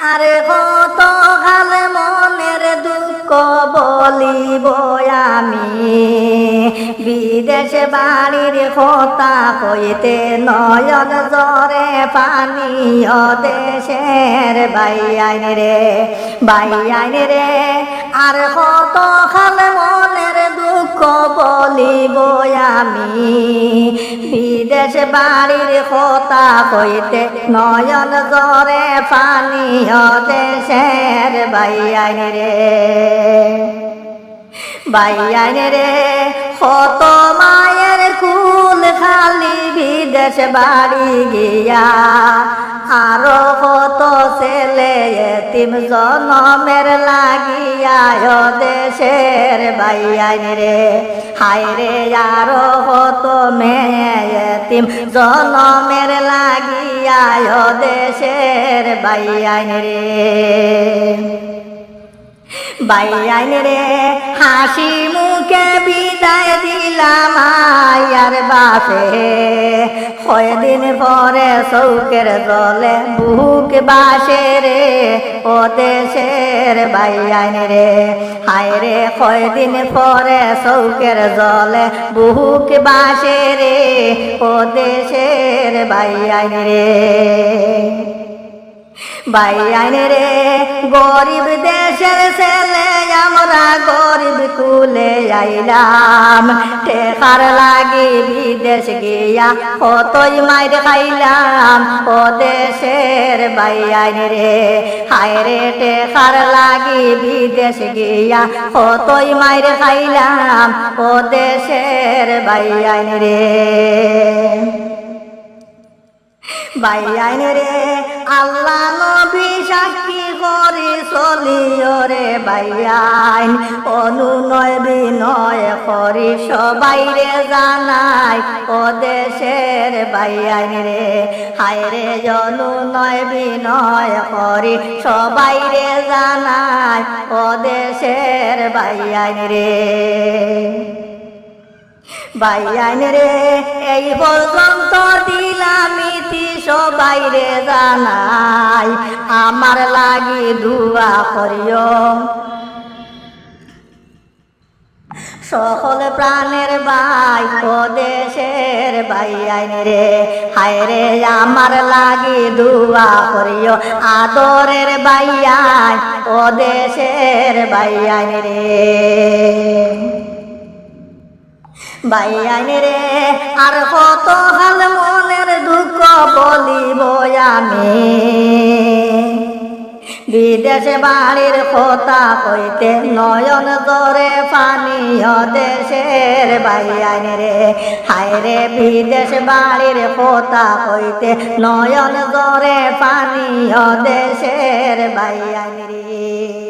আরে কত কাল মনের দুঃখ বলিব আমি, বিদেশ বাড়ির কথা কইতে নয়ন জরে পানি দেশের বাইয়াইন রে বাইয়াইন রে। আর কত কাল মনের দুঃখ বলিব আমি, বিদেশ বাড়ির কথা কইতে নয়ন জরে পানি দেশের বাইয়াইন রে বাইয়াইন রে। কত মায়ের কুল খালি বিদেশ বাড়ি গিয়া, আরো কত ছেলে এতিম জনমের লাগিয়া দেশের বাইয়াইন রে। হায় রে আরো কত মেয়ে এতিম জনমের লাগিয়া দেশের বাইয়াইন রে বাইয়াইন রে। হাসি মুখে বিদায় দিলাম আয়ার বাপে, কয়দিন পরে চৌকের জলে বুক বাসে রে ও দেশের বাইয়াইন রে। হায় রে কয়দিন পরে চৌকের জলে বুক বাসে রে ও দেশের বাইয়াইন রে বাইয়াইন রে। গরিব দেশের ছেলে আমরা গরিব কুলে আইলাম, টেকার লাগি বিদেশ গিয়া কতই মাইর খাইলাম ও দেশের বাইয়াইন রে। হায় রে টেকার লাগি বিদেশ গিয়া কতই মাইর খাইলাম ও দেশের বাইয়াইন রে বাইয়াইন রে। আল্লাহ নবী সাক্ষী করি চলিও রে বাইয়াইন, অনুনয় বিনয় করি সবাই রে জানাই ও দেশের বাইয়াইন রে। হায় রে অনুনয় বিনয় করি সবাই রে জানাই ও দেশের বাইয়াইন রে বাইয়াইন রে। এই পর্যন্ত দিলাম ইতি সবাই রে জানাই, আমার লাগি দুয়া করিও সকল প্রাণের ভাই ও দেশের বাইয়াইন রে। হায় রে আমার লাগি দুয়া করিও আদরের বাইয়াইন ও দেশের বাইয়াইন রে বাইয়াইন রে। আর কত হাল মনের দুঃখ বলিব আমি, বিদেশ বাড়ির কথা কইতে নয়ন জরে পানি দেশের বাইয়াইন রে। হায় রে বিদেশ বাড়ির কথা কইতে নয়ন জরে পানি দেশের বাইয়াইন রে।